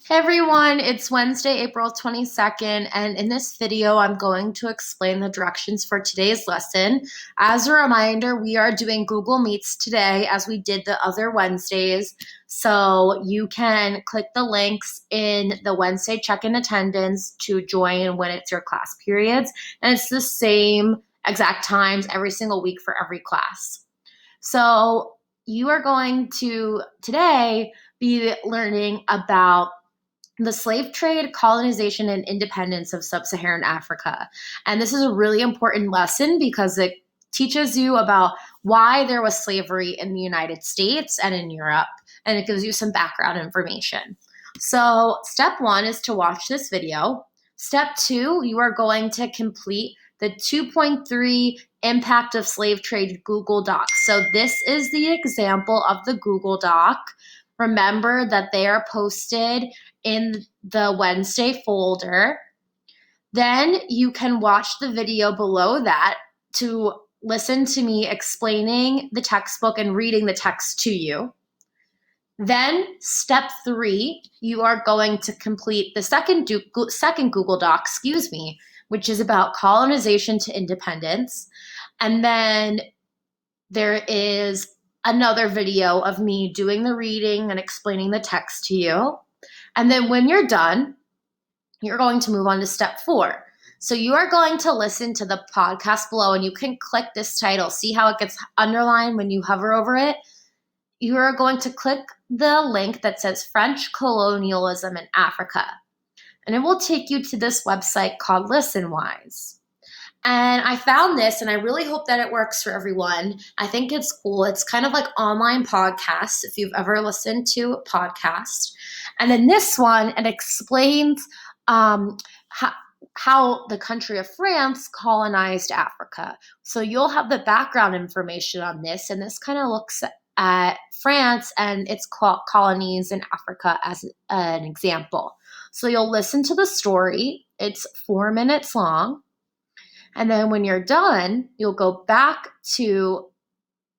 Hey everyone, it's Wednesday, April 22nd, and in this video, I'm going to explain the directions for today's lesson. As a reminder, we are doing Google Meets today as we did the other Wednesdays, so you can click the links in the Wednesday check-in attendance to join when it's your class periods, and it's the same exact times every single week for every class. So you are going to today be learning about the slave trade, colonization, and independence of sub-Saharan Africa. And this is a really important lesson because it teaches you about why there was slavery in the United States and in Europe, and it gives you some background information. So step one is to watch this video. Step two, you are going to complete the 2.3 Impact of Slave Trade Google Doc. So this is the example of the Google Doc. Remember that they are posted in the Wednesday folder. Then you can watch the video below that to listen to me explaining the textbook and reading the text to you. Then step three, you are going to complete the second Google Doc, which is about colonization to independence. And then there is another video of me doing the reading and explaining the text to you. And then when you're done, you're going to move on to step four. So you are going to listen to the podcast below, and you can click this title. See how it gets underlined when you hover over it? You are going to click the link that says French Colonialism in Africa. And it will take you to this website called ListenWise. And I found this, and I really hope that it works for everyone. I think it's cool. It's kind of like online podcasts, if you've ever listened to a podcast. And then this one, it explains how the country of France colonized Africa. So you'll have the background information on this, and this kind of looks at France and its colonies in Africa as an example. So you'll listen to the story. It's 4 minutes long. And then when you're done, you'll go back to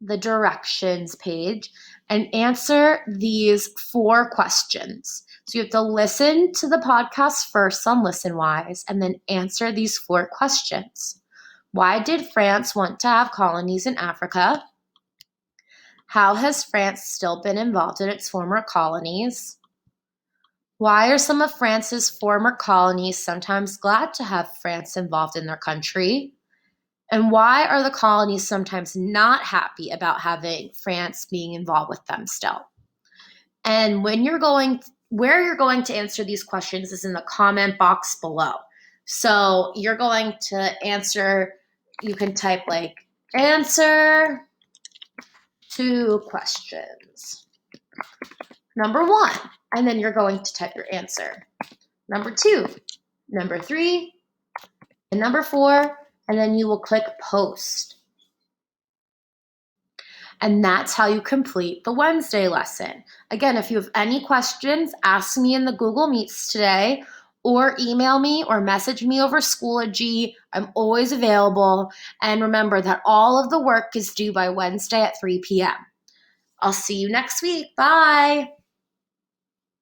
the directions page and answer these 4 questions. So you have to listen to the podcast first on ListenWise and then answer these 4 questions. Why did France want to have colonies in Africa? How has France still been involved in its former colonies? Why are some of France's former colonies sometimes glad to have France involved in their country? And why are the colonies sometimes not happy about having France being involved with them still? And where you're going to answer these questions is in the comment box below. So you're going to answer, you can type like answer 2 questions. Number 1, and then you're going to type your answer. Number 2, number 3, and number 4, and then you will click post. And that's how you complete the Wednesday lesson. Again, if you have any questions, ask me in the Google Meets today, or email me or message me over Schoology. I'm always available. And remember that all of the work is due by Wednesday at 3 p.m. I'll see you next week. Bye.